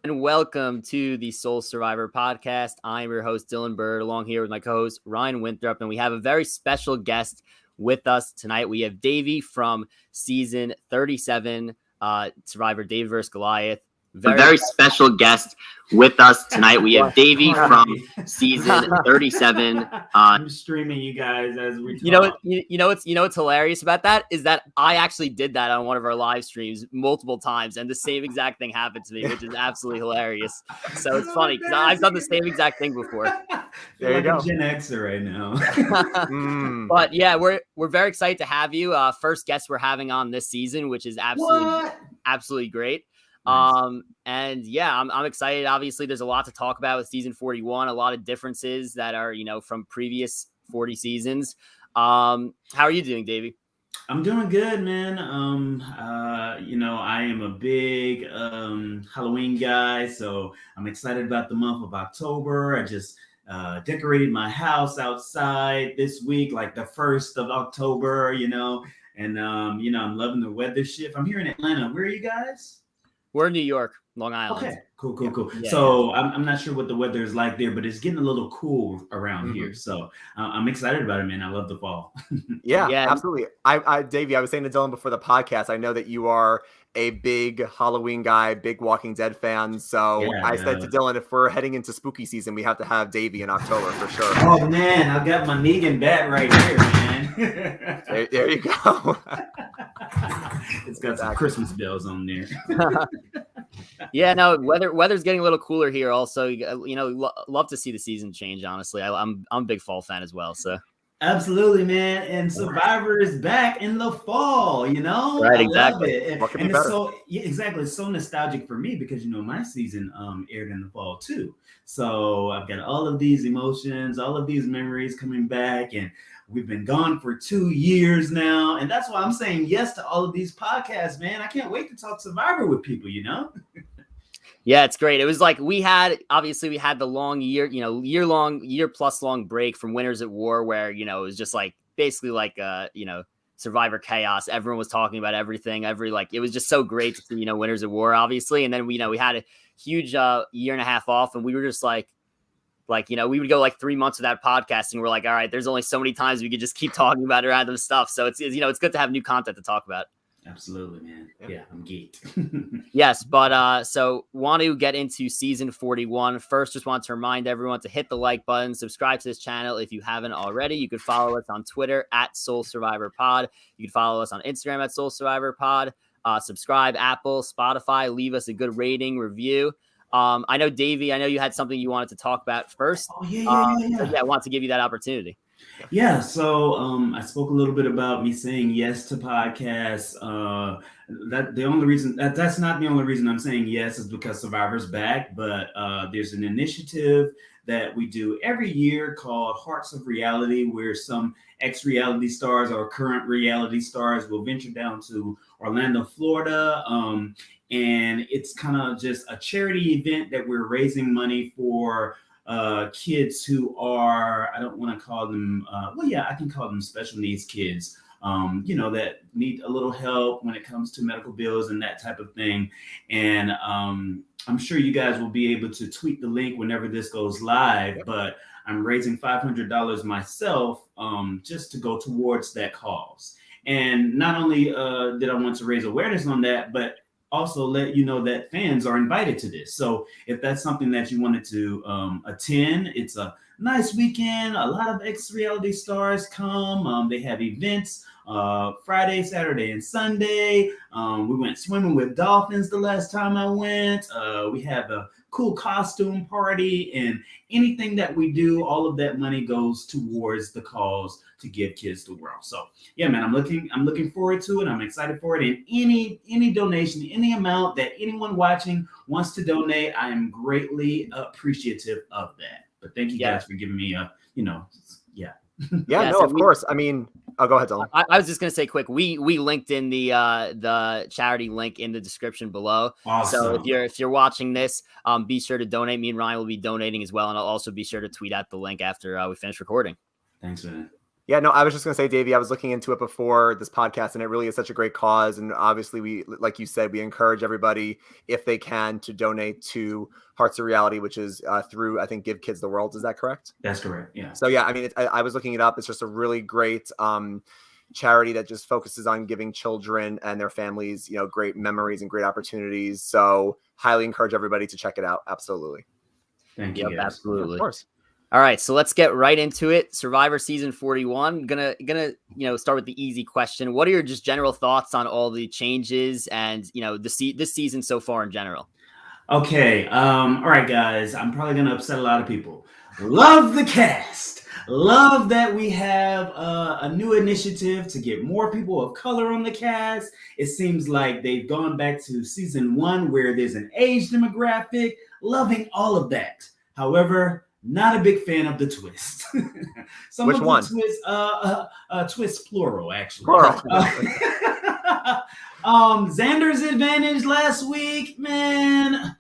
And welcome to the Soul Survivor podcast. I'm your host, Dylan Bird, along here with my co-host, Ryan Winthrop, and we have a very special guest with us tonight. We have Davie from season 37, Survivor Davie vs. Goliath. Very special guest with us tonight. We have Davie from season 37. I'm streaming you guys as we talk. You know what's hilarious about that is that I actually did that on one of our live streams multiple times, and the same exact thing happened to me, which is absolutely hilarious. So it's funny because I've done the same exact thing before. There you go. Gen Xer right now. But yeah, we're very excited to have you. First guest we're having on this season, which is absolutely great. Nice. And yeah, I'm excited. Obviously, there's a lot to talk about with season 41, a lot of differences that are, from previous 40 seasons. How are you doing, Davie? I'm doing good, man. I am a big Halloween guy, so I'm excited about the month of October. I just decorated my house outside this week, like the 1st of October, and I'm loving the weather shift. I'm here in Atlanta. Where are you guys? We're in New York, Long Island. Okay, cool. Yeah, so yeah. I'm not sure what the weather is like there, but it's getting a little cool around here. So I'm excited about it, man. I love the fall. yeah, absolutely. Davie, I was saying to Dylan before the podcast, I know that you are a big Halloween guy, big Walking Dead fan. So I said to Dylan, if we're heading into spooky season, we have to have Davie in October for sure. Oh man, I got my Negan bat right here, man. there you go. It's got some Christmas bells on there. Yeah, no, weather's getting a little cooler here. Also, love to see the season change. Honestly, I'm a big fall fan as well. So absolutely, man. And Survivor is back in the fall. Right? Exactly. I love it. And it's it's so nostalgic for me because my season aired in the fall too. So I've got all of these emotions, all of these memories coming back, and we've been gone for 2 years now. And that's why I'm saying yes to all of these podcasts, man. I can't wait to talk Survivor with people, Yeah, it's great. It was like we had the long year plus long break from Winners at War where, it was just like basically like, Survivor chaos. Everyone was talking about everything. It was just so great to see, Winners at War, obviously. And then, we had a huge year and a half off and we were just like, we would go like 3 months without podcasting. We're like, all right, there's only so many times we could just keep talking about random stuff. So it's good to have new content to talk about. Absolutely, man. Yeah, I'm geeked. Yes, but so want to get into season 41. First, just want to remind everyone to hit the like button, subscribe to this channel if you haven't already. You can follow us on Twitter at Soul Survivor Pod. You can follow us on Instagram at Soul Survivor Pod. Subscribe, Apple, Spotify, leave us a good rating, review. I know, Davie, you had something you wanted to talk about first. Oh, yeah. I want to give you that opportunity. Yeah, so I spoke a little bit about me saying yes to podcasts. That's not the only reason I'm saying yes is because Survivor's back, but there's an initiative that we do every year called Hearts of Reality, where some ex-reality stars or current reality stars will venture down to Orlando, Florida. And it's kind of just a charity event that we're raising money for kids who are, I don't want to call them, I can call them special needs kids, that need a little help when it comes to medical bills and that type of thing. And I'm sure you guys will be able to tweet the link whenever this goes live, but I'm raising $500 myself just to go towards that cause. And not only did I want to raise awareness on that, but also let you know that fans are invited to this. So if that's something that you wanted to attend, it's a nice weekend. A lot of ex-reality stars come. They have events Friday, Saturday, and Sunday. We went swimming with dolphins the last time I went. We had a cool costume party, and anything that we do, all of that money goes towards the cause to give kids the world. So yeah, man, I'm looking forward to it. I'm excited for it. And any donation, any amount that anyone watching wants to donate, I am greatly appreciative of that. But thank you guys for giving me Of course. Go ahead, Dylan. I was just gonna say quick. We linked in the charity link in the description below. Awesome. So if you're watching this, be sure to donate. Me and Ryan will be donating as well, and I'll also be sure to tweet out the link after we finish recording. Thanks, man. Yeah, no, I was just going to say, Davey, I was looking into it before this podcast, and it really is such a great cause. And obviously, we, like you said, we encourage everybody, if they can, to donate to Hearts of Reality, which is through, I think, Give Kids the World. Is that correct? That's correct. Yeah. So, yeah, I mean, I was looking it up. It's just a really great charity that just focuses on giving children and their families, great memories and great opportunities. So, highly encourage everybody to check it out. Absolutely. Thank you. Absolutely. Yeah, of course. All right, so let's get right into it. Survivor season 41. Gonna start with the easy question. What are your just general thoughts on all the changes and this season so far in general? Okay. All right, guys. I'm probably gonna upset a lot of people. Love the cast. Love that we have a new initiative to get more people of color on the cast. It seems like they've gone back to season 1 where there's an age demographic. Loving all of that. However, not a big fan of the twist. Which one? Twist plural, actually. Plural. Xander's advantage last week, man.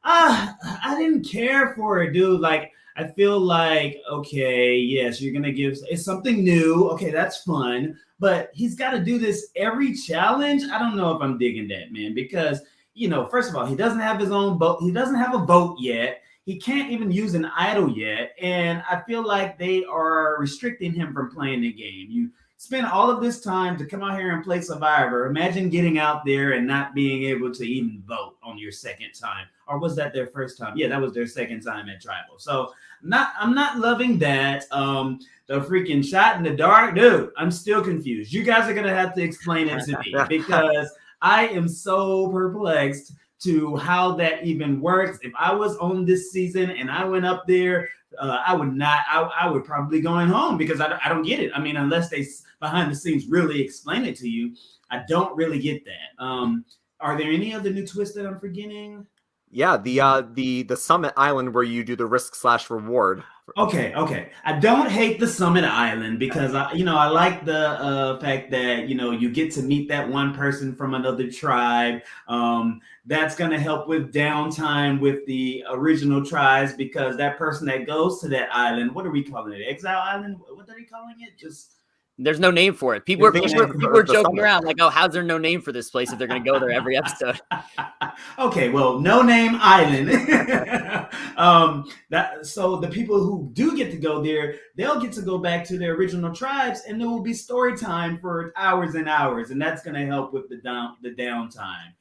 I didn't care for it, dude. Like, I feel like, okay, yes, you're gonna give it's something new. Okay, that's fun, but he's got to do this every challenge. I don't know if I'm digging that, man, because first of all, he doesn't have his own vote. He doesn't have a vote yet. He can't even use an idol yet. And I feel like they are restricting him from playing the game. You spend all of this time to come out here and play Survivor. Imagine getting out there and not being able to even vote on your second time. Or was that their first time? Yeah, that was their second time at Tribal. So I'm not loving that. The freaking shot in the dark, dude, I'm still confused. You guys are going to have to explain it to me because I am so perplexed to how that even works. If I was on this season and I went up there, I would probably going home because I don't get it. I mean, unless they behind the scenes really explain it to you, I don't really get that. Are there any other new twists that I'm forgetting? Yeah, the Summit Island where you do the risk/reward. Okay. I don't hate the Summit Island because I like the fact that you get to meet that one person from another tribe. That's gonna help with downtime with the original tribes because that person that goes to that island, what are we calling it? Exile Island? What are we calling it? There's no name for it. People are joking around like, oh, how's there no name for this place if they're going to go there every episode? Okay, well, no name island. So the people who do get to go there, they'll get to go back to their original tribes, and there will be story time for hours and hours, and that's going to help with the downtime.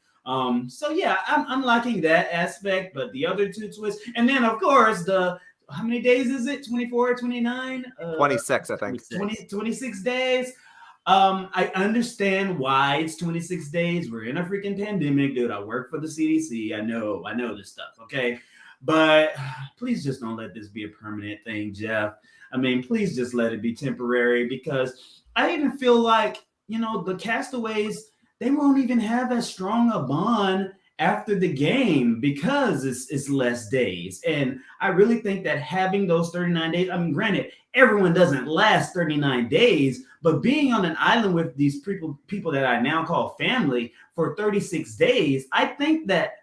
So yeah, I'm liking that aspect, but the other two twists, and then of course how many days is it? 24, 29? 26, I think. 26 days. I understand why it's 26 days. We're in a freaking pandemic, dude. I work for the CDC. I know this stuff, okay? But please just don't let this be a permanent thing, Jeff. I mean, please just let it be temporary because I even feel like, the castaways, they won't even have as strong a bond after the game because it's less days. And I really think that having those 39 days, I mean, granted, everyone doesn't last 39 days, but being on an island with these people that I now call family for 36 days, I think that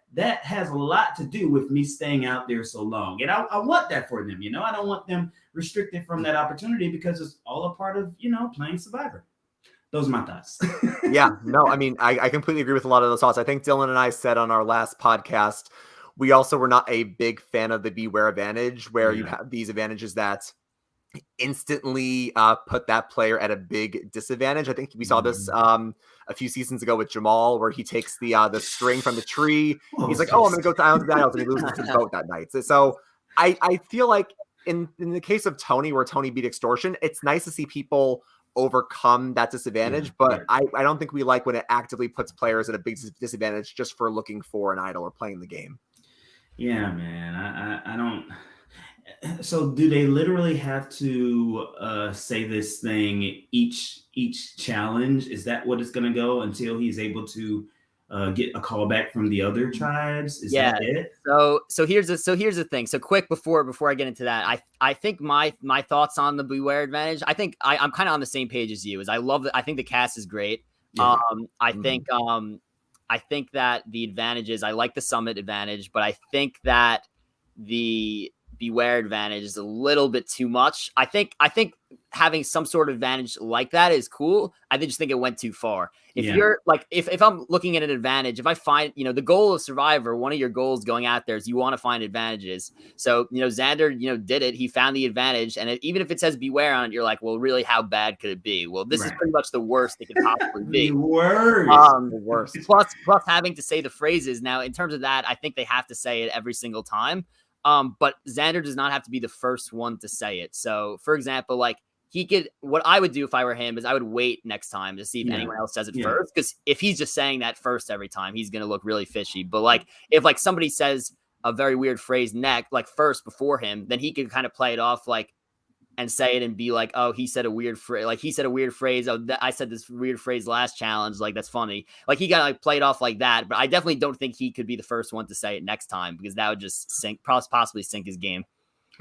has a lot to do with me staying out there so long. And I want that for them, I don't want them restricted from that opportunity because it's all a part of, playing Survivor. Those are my thoughts. Yeah, no, I mean, I completely agree with a lot of those thoughts. I think Dylan and I said on our last podcast, we also were not a big fan of the Beware advantage, where you have these advantages that instantly put that player at a big disadvantage. I think we saw this a few seasons ago with Jamal, where he takes the string from the tree. He's like, oh, I'm going to go to Islands of the Isles, and he loses his boat that night. So I feel like in the case of Tony, where Tony beat Extortion, it's nice to see people overcome that disadvantage, but I don't think we like when it actively puts players at a big disadvantage just for looking for an idol or playing the game. Yeah, man. I don't. So do they literally have to say this thing each challenge? Is that what it's going to go until he's able to get a call back from the other tribes? Is that it? So here's the thing. So quick before I get into that, I think my thoughts on the Blueware advantage, I think I'm kind of on the same page as you. I think the cast is great. Yeah. I think that the advantages, I like the Summit advantage, but I think that the Beware advantage is a little bit too much. I think having some sort of advantage like that is cool. I just think it went too far. If you're like, if I'm looking at an advantage, if I find, you know, the goal of Survivor, one of your goals going out there is you want to find advantages. So, you know, Xander, you know, did it. He found the advantage. And even if it says beware on it, you're like, well, really, how bad could it be? Well, this is pretty much the worst it could possibly be. The worst. The worst. Plus having to say the phrases. Now, in terms of that, I think they have to say it every single time. But Xander does not have to be the first one to say it. So, for example, like, what I would do if I were him is I would wait next time to see if anyone else says it first. Because if he's just saying that first every time, he's going to look really fishy. But like, if like somebody says a very weird phrase first before him, then he could kind of play it off like, and say it and be like, oh, he said a weird phrase. Like he said a weird phrase. Oh, I said this weird phrase last challenge. Like, that's funny. Like he got like played off like that. But I definitely don't think he could be the first one to say it next time, because that would just possibly sink his game.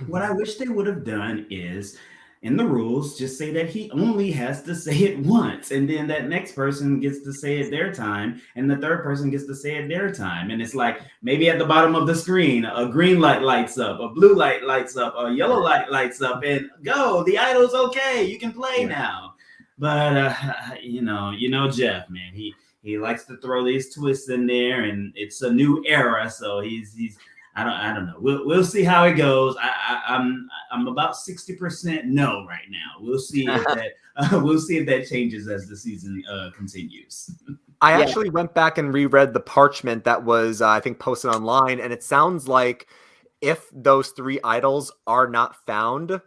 What I wish they would have done is, in the rules, just say that he only has to say it once, and then that next person gets to say it their time, and the third person gets to say it their time. And it's like, maybe at the bottom of the screen, a green light lights up, a blue light lights up, a yellow light lights up, and go, the idol's okay, you can play now. But you know Jeff, man, he likes to throw these twists in there, and it's a new era, so he's I don't know. We'll see how it goes. I'm about 60% no right now. We'll see if that changes as the season continues. I actually went back and reread the parchment that was I think posted online, and it sounds like if those 3 idols are not found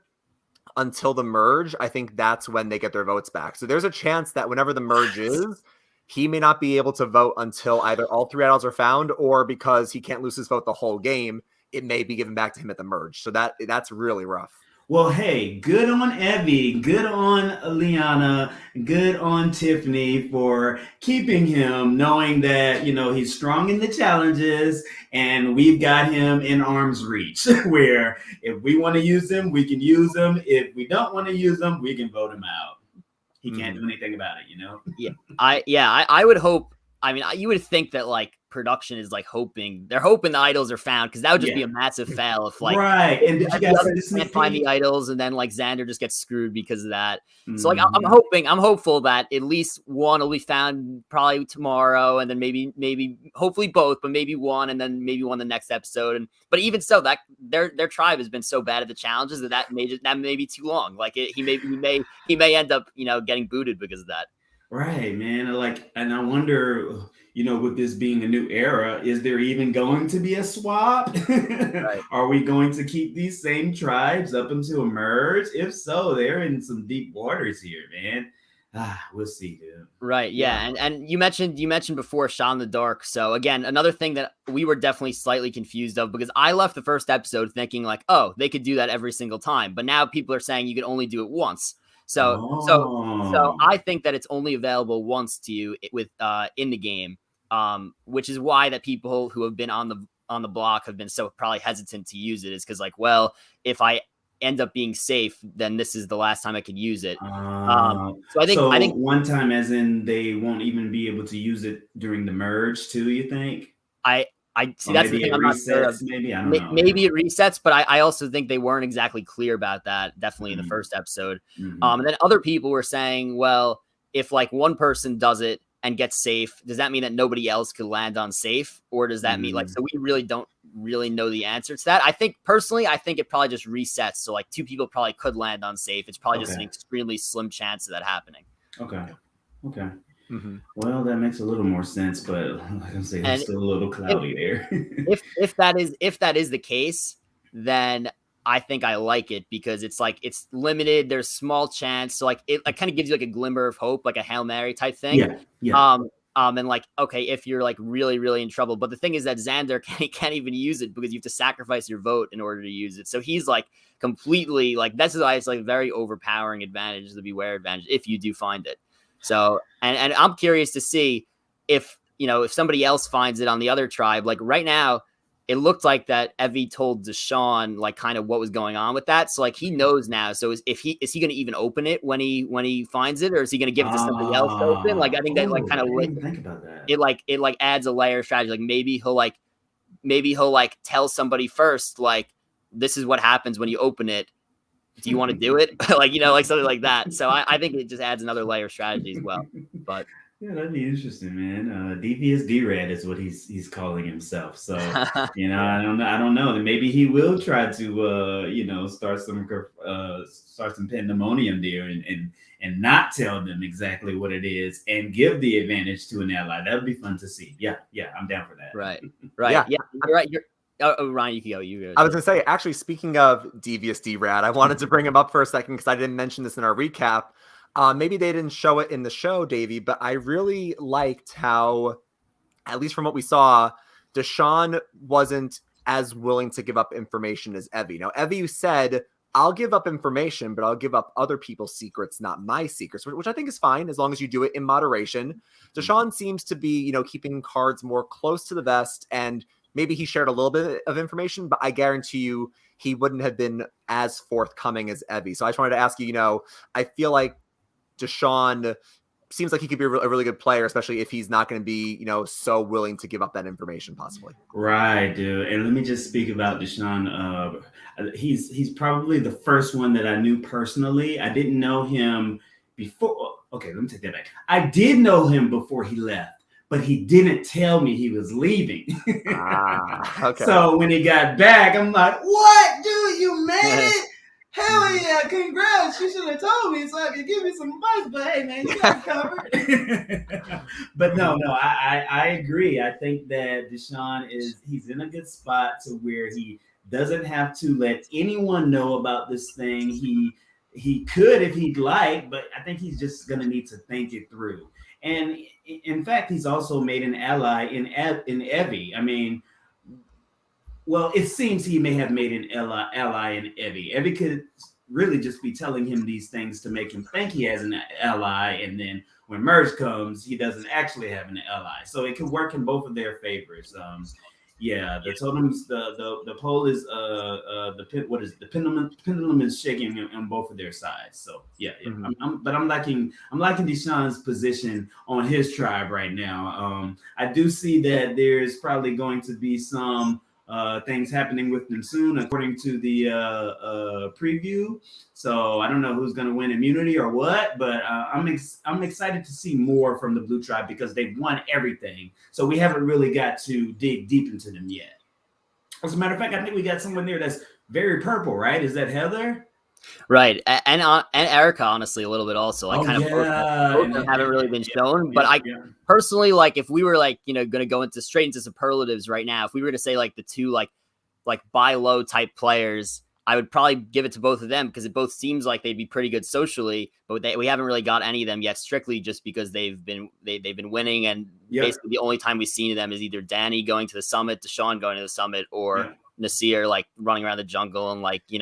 until the merge, I think that's when they get their votes back. So there's a chance that whenever the merge is, he may not be able to vote until either all 3 idols are found, or because he can't lose his vote the whole game, it may be given back to him at the merge. So that's really rough. Well, hey, good on Evie, good on Liana, good on Tiffany for keeping him, knowing that, you know, he's strong in the challenges and we've got him in arm's reach, where if we want to use him, we can use him. If we don't want to use him, we can vote him out. He can't do anything about it, you know? I would hope. I mean, you would think that like production is like they're hoping the idols are found, because that would just be a massive fail if like And did you guys can't find the idols, and then like Xander just gets screwed because of that. So like I'm hopeful that at least one will be found probably tomorrow, and then maybe hopefully both, but maybe one, and then maybe one the next episode. But even so, that their tribe has been so bad at the challenges that may be too long. Like he may end up, you know, getting booted because of that. Right, man. Like, and I wonder, you know, with this being a new era, is there even going to be a swap? Right. Are we going to keep these same tribes up until a merge? If so, they're in some deep waters here, man. We'll see, dude. Right, yeah. And you mentioned before Shot in the Dark. So again, another thing that we were definitely slightly confused of, because I left the first episode thinking like, oh, they could do that every single time. But now people are saying you can only do it once. So I think that it's only available once to you with in the game, which is why that people who have been on the block have been so probably hesitant to use it, is because like, well, if I end up being safe, then this is the last time I could use it. So I think one time, as in they won't even be able to use it during the merge too, you think? I see, that's the thing. I'm not sure of. Maybe I don't know. Maybe it resets, but I also think they weren't exactly clear about that. Definitely in the first episode. And then other people were saying, well, if like one person does it and gets safe, does that mean that nobody else could land on safe, or does that mean like? So we really don't know the answer to that. I think personally, it probably just resets. So like 2 people probably could land on safe. It's probably just an extremely slim chance of that happening. Okay. Well, that makes a little more sense, but like I'm saying, it's still a little cloudy there. if that is the case, then I think I like it, because it's like it's limited. There's small chance, so like it kind of gives you like a glimmer of hope, like a Hail Mary type thing. And like, okay, if you're like really, really in trouble. But the thing is that Xander can't even use it, because you have to sacrifice your vote in order to use it. So he's like completely like, that's why it's like a very overpowering advantage, the beware advantage, if you do find it. So, and I'm curious to see if, you know, if somebody else finds it on the other tribe. Like right now, it looked like that Evie told Deshaun like kind of what was going on with that. So like he knows now. So is he going to even open it when he finds it, or is he going to give it to somebody else to open? Like I think that like kind of think about that. It like adds a layer of strategy. Like maybe he'll tell somebody first, like, this is what happens when you open it. do you want to do it? Like, like something like that. So I think it just adds another layer of strategy as well. But yeah, that'd be interesting, man. Devious D-Rad is what he's calling himself. So, I don't know. Maybe he will try to, start some pandemonium there and not tell them exactly what it is and give the advantage to an ally. That would be fun to see. Yeah, I'm down for that. Right. Yeah, you're right. Ryan, you can go. You go. I was gonna say, actually, speaking of Devious D-Rad, I wanted to bring him up for a second because I didn't mention this in our recap. Maybe they didn't show it in the show, Davie, but I really liked how, at least from what we saw, Deshaun wasn't as willing to give up information as Evie. Now, Evie said, I'll give up information, but I'll give up other people's secrets, not my secrets, which I think is fine as long as you do it in moderation. Deshaun seems to be, keeping cards more close to the vest, and maybe he shared a little bit of information, but I guarantee you he wouldn't have been as forthcoming as Evie. So I just wanted to ask you, I feel like Deshaun seems like he could be a really good player, especially if he's not going to be, so willing to give up that information possibly. Right, dude. And let me just speak about Deshaun. He's probably the first one that I knew personally. I didn't know him before. Okay, let me take that back. I did know him before he left, but he didn't tell me he was leaving. Okay. So when he got back, I'm like, what, dude, you made it? Hell yeah, congrats. You should have told me so I could give you some advice, but hey, man, you got it covered. But no, I agree. I think that Deshaun he's in a good spot to where he doesn't have to let anyone know about this thing. He could if he'd like, but I think he's just going to need to think it through. And in fact, he's also made an ally in Evie. I mean, well, it seems he may have made an ally in Evie. Evie could really just be telling him these things to make him think he has an ally, and then when Merge comes, he doesn't actually have an ally. So it can work in both of their favors. The totems, the pole is the pendulum is shaking on both of their sides. So mm-hmm. I'm liking Deshaun's position on his tribe right now. I do see that there's probably going to be some things happening with them soon, according to the preview. So I don't know who's going to win immunity or what, but I'm excited to see more from the Blue Tribe because they've won everything. So we haven't really got to dig deep into them yet. As a matter of fact, I think we got someone there that's very purple, right? Is that Heather? Right, and Erica, honestly, a little bit also. Both of them haven't really been shown. But personally, like, if we were going to go straight into superlatives right now, if we were to say like the two like buy low type players, I would probably give it to both of them because it both seems like they'd be pretty good socially, but we haven't really got any of them yet, strictly just because they've been winning, and basically the only time we've seen them is either Danny going to the summit, Deshaun going to the summit, or Nasir like running around the jungle and dude,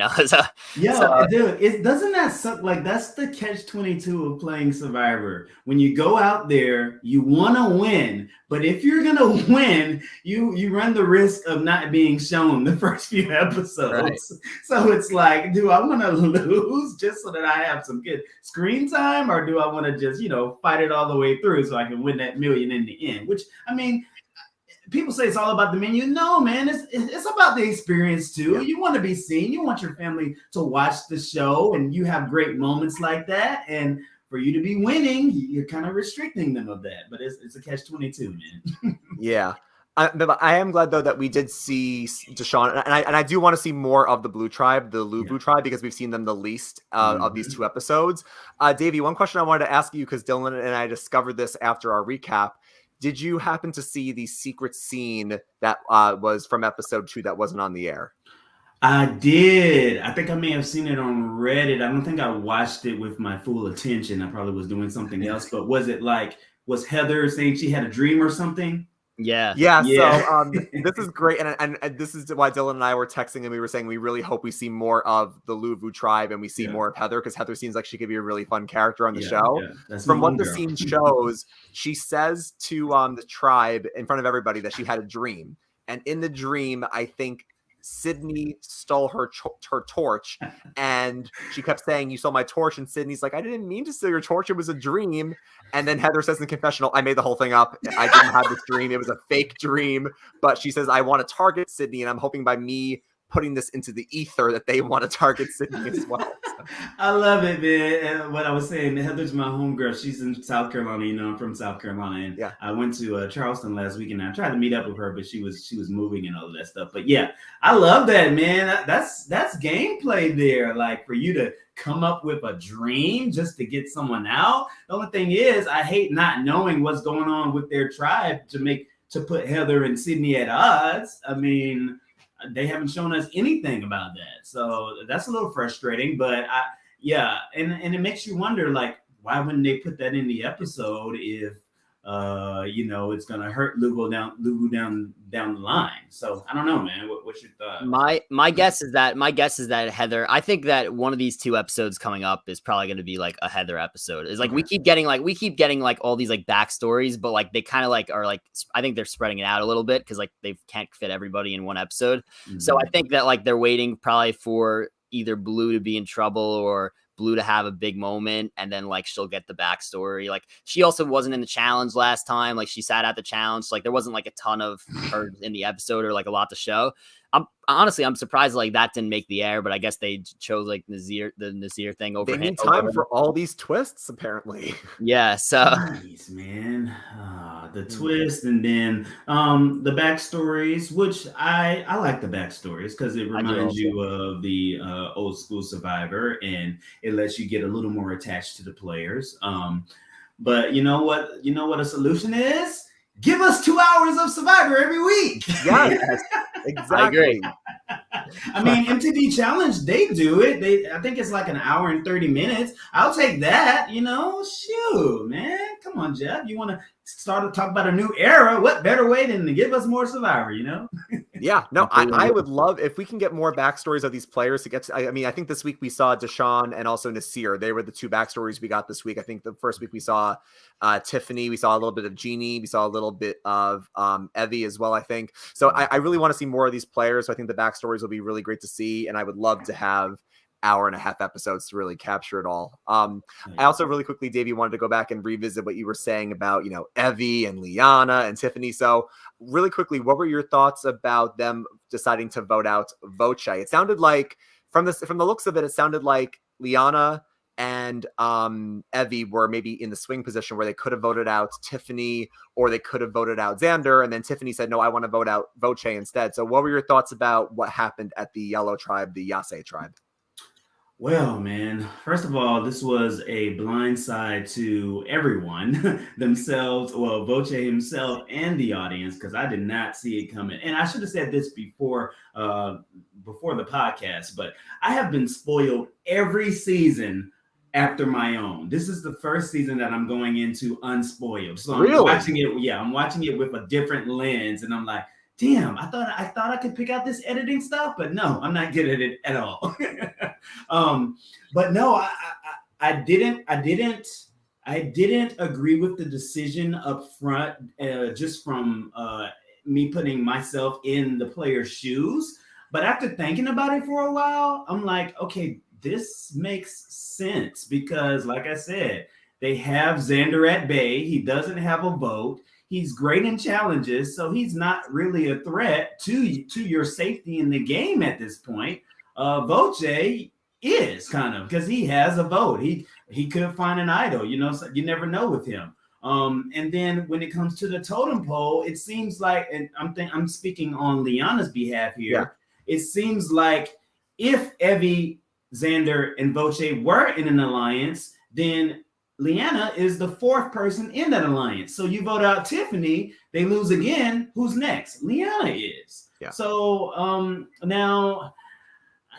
doesn't that suck? Like, that's the catch-22 of playing Survivor. When you go out there, you want to win, but if you're gonna win, you run the risk of not being shown the first few episodes. Right. So it's like, do I want to lose just so that I have some good screen time, or do I want to just fight it all the way through so I can win that million in the end? Which, I mean, people say it's all about the menu. No, man, it's about the experience too. Yeah. You want to be seen. You want your family to watch the show, and you have great moments like that. And for you to be winning, you're kind of restricting them of that. But it's a catch-22, man. Yeah. I am glad, though, that we did see Deshaun, and I do want to see more of the Blue Tribe, the Blue Tribe, because we've seen them the least of these two episodes. Davie, one question I wanted to ask you, because Dylan and I discovered this after our recap. Did you happen to see the secret scene that was from episode 2 that wasn't on the air? I did. I think I may have seen it on Reddit. I don't think I watched it with my full attention. I probably was doing something else. But was Heather saying she had a dream or something? Yeah. So this is great, and this is why Dylan and I were texting, and we were saying we really hope we see more of the Luvu tribe and we see more of Heather, because Heather seems like she could be a really fun character on the show. From what the scene shows, she says to the tribe in front of everybody that she had a dream, and in the dream, I think Sydney stole her torch, and she kept saying, "You stole my torch," and Sydney's like, "I didn't mean to steal your torch, it was a dream." And then Heather says in the confessional, "I made the whole thing up, I didn't have this dream, it was a fake dream." But she says, "I want to target Sydney, and I'm hoping by me putting this into the ether that they want to target Sydney as well." I love it, man. And what I was saying, Heather's my homegirl. She's in South Carolina. You know, I'm from South Carolina, and Yeah. I went to Charleston last week, and I tried to meet up with her, but she was moving and all of that stuff. But yeah, I love that, man. That's gameplay there. Like for you to come up with a dream just to get someone out. The only thing is, I hate not knowing what's going on with their tribe to put Heather and Sydney at odds. I mean, they haven't shown us anything about that, so that's a little frustrating. But yeah, and it makes you wonder, like, why wouldn't they put that in the episode if it's gonna hurt Lugo down the line? So I don't know, man. What's your thought? My guess is that Heather, I think that one of these two episodes coming up is probably going to be like a Heather episode. It's like we keep getting like all these like backstories, but like they kind of like are like, I think they're spreading it out a little bit because like they can't fit everybody in one episode. Mm-hmm. So I think that like they're waiting probably for either Blue to be in trouble or Blue to have a big moment, and then like she'll get the backstory. Like she also wasn't in the challenge last time. Like she sat at the challenge. So, like there wasn't like a ton of her in the episode or like a lot to show. I'm surprised like that didn't make the air, but I guess they chose like the Nazir thing over. They need time for all these twists, apparently. Yeah, so nice, man. The twist, and then the backstories, which I like the backstories because it reminds you of the old school Survivor, and it lets you get a little more attached to the players. But you know what a solution is? Give us 2 hours of Survivor every week. Yes, exactly. I agree. I mean, MTV Challenge, they do it. I think it's like an hour and 30 minutes. I'll take that, Shoot, man. Come on, Jeff. You want to start to talk about a new era? What better way than to give us more Survivor, Yeah, no, I would love if we can get more backstories of these players to get to, I mean, I think this week we saw Deshaun and also Nasir. They were the two backstories we got this week. I think the first week we saw Tiffany. We saw a little bit of Jeannie. We saw a little bit of Evie as well, I think. So I really want to see more of these players. So I think the backstories will be really great to see. And I would love to have hour-and-a-half episodes to really capture it all. I also really quickly, Davey, wanted to go back and revisit what you were saying about, Evie and Liana and Tiffany. So really quickly, what were your thoughts about them deciding to vote out Voce? It sounded like from the looks of it, it sounded like Liana and Evie were maybe in the swing position where they could have voted out Tiffany or they could have voted out Xander. And then Tiffany said, no, I want to vote out Voce instead. So what were your thoughts about what happened at the Yellow tribe, the Yase tribe? Well, man, first of all, this was a blindside to everyone themselves, well, Voce himself and the audience, because I did not see it coming. And I should have said this before the podcast, but I have been spoiled every season after my own. This is the first season that I'm going into unspoiled. So I'm watching it. Yeah, I'm watching it with a different lens, and I'm like, damn, I thought I could pick out this editing stuff, but no, I'm not good at it at all. But no, I didn't agree with the decision up front, just from me putting myself in the player's shoes. But after thinking about it for a while, I'm like, okay, this makes sense because, like I said, they have Xander at bay. He doesn't have a vote. He's great in challenges, so he's not really a threat to your safety in the game at this point. Voce is kind of, because he has a vote. He could find an idol, so you never know with him. And then when it comes to the totem pole, it seems like, and I'm speaking on Liana's behalf here. Yeah. It seems like if Evie, Xander, and Voce were in an alliance, then Liana is the fourth person in that alliance. So you vote out Tiffany, they lose again. Who's next? Liana is. Yeah. So now,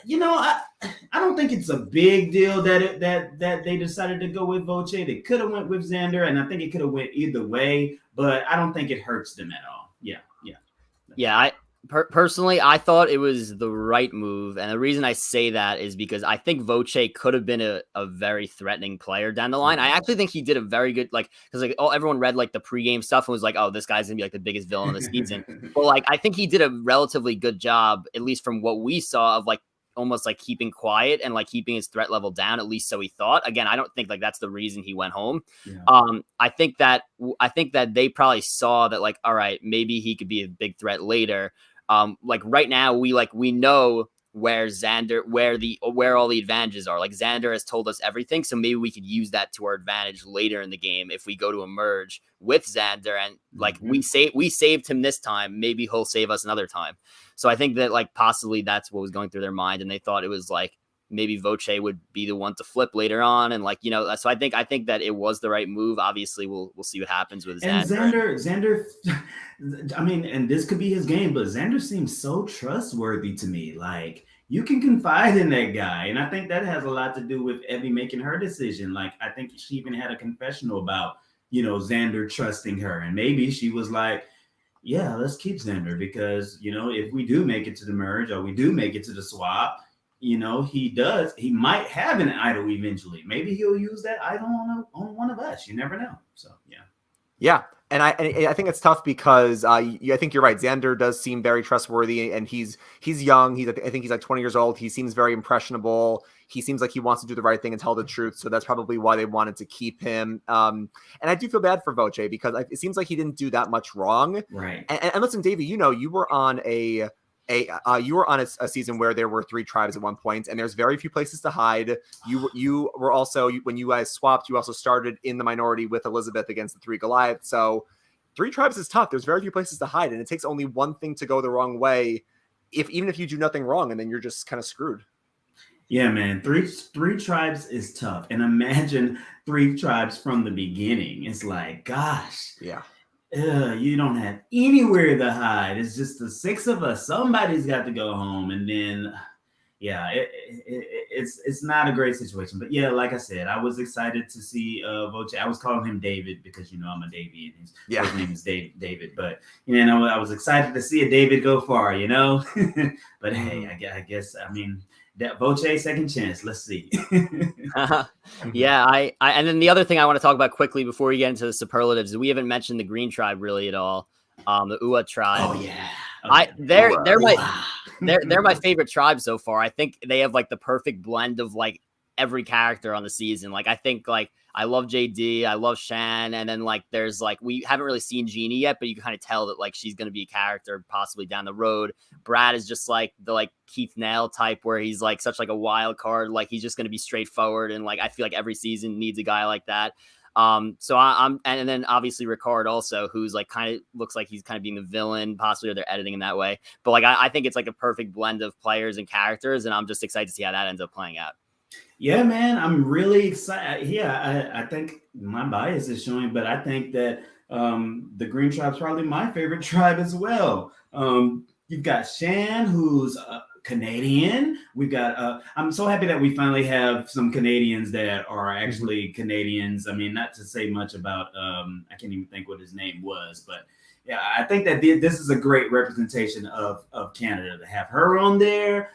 I don't think it's a big deal that they decided to go with Voce. They could have went with Xander, and I think it could have went either way, but I don't think it hurts them at all. Yeah. Personally, I thought it was the right move. And the reason I say that is because I think Voce could have been a very threatening player down the line. I actually think he did a very good, because everyone read the pregame stuff and was like, oh, this guy's going to be the biggest villain of the season. But I think he did a relatively good job, at least from what we saw, of almost keeping quiet and keeping his threat level down, at least so he thought. Again, I don't think that's the reason he went home. Yeah. I think that they probably saw that all right, maybe he could be a big threat later. Right now we know where all the advantages are. Like Xander has told us everything, so maybe we could use that to our advantage later in the game if we go to a merge with Xander, and like we saved him this time, maybe he'll save us another time. So I think that like possibly that's what was going through their mind, and they thought it was like maybe Voce would be the one to flip later on. And like, so I think that it was the right move. Obviously we'll see what happens with Xander. And Xander, I mean, and this could be his game, but Xander seems so trustworthy to me. Like you can confide in that guy. And I think that has a lot to do with Evie making her decision. Like, I think she even had a confessional about, Xander trusting her. And maybe she was like, yeah, let's keep Xander because, if we do make it to the merge or we do make it to the swap, he might have an idol eventually. Maybe he'll use that idol on one of us. You never know. So, yeah. Yeah. And I think it's tough because I think you're right. Xander does seem very trustworthy, and he's young. I think he's like 20 years old. He seems very impressionable. He seems like he wants to do the right thing and tell the truth. So that's probably why they wanted to keep him. And I do feel bad for Voce because it seems like he didn't do that much wrong. Right. And listen, Davie, you were on a season where there were 3 tribes at one point, and there's very few places to hide. You were also, when you guys swapped, you also started in the minority with Elizabeth against the 3 Goliath. So 3 tribes is tough. There's very few places to hide, and it takes only one thing to go the wrong way, even if you do nothing wrong, and then you're just kind of screwed. Yeah, man. Three tribes is tough, and imagine 3 tribes from the beginning. It's like, gosh, yeah. You don't have anywhere to hide. It's just the 6 of us. Somebody's got to go home, and then, yeah, it's not a great situation. But yeah, like I said, I was excited to see Voce. I was calling him David because I'm a Davie, and his name is David. But I was excited to see a David go far. But hey, I guess that Voce second chance. Let's see. Yeah, I and then the other thing I want to talk about quickly before we get into the superlatives is we haven't mentioned the green tribe really at all. The Ua tribe. Oh yeah. They're my favorite tribe so far. I think they have like the perfect blend of like every character on the season. Like I think like I love JD, I love Shan, and then like there's like we haven't really seen Jeannie yet, but you can kind of tell that like she's gonna be a character possibly down the road. Brad is just like the like Keith Nail type where he's like such like a wild card, like he's just gonna be straightforward, and like I feel like every season needs a guy like that. So I'm and then obviously Ricard also, who's like kind of looks like he's kind of being the villain, possibly, or they're editing in that way. But like I think it's like a perfect blend of players and characters, and I'm just excited to see how that ends up playing out. Yeah, man, I'm really excited. Yeah, I think my bias is showing, but I think that the Green Tribe's probably my favorite tribe as well. You've got Shan, who's Canadian. We've got, I'm so happy that we finally have some Canadians that are actually Canadians. I mean, not to say much about, I can't even think what his name was, but yeah, I think that this is a great representation of Canada to have her on there.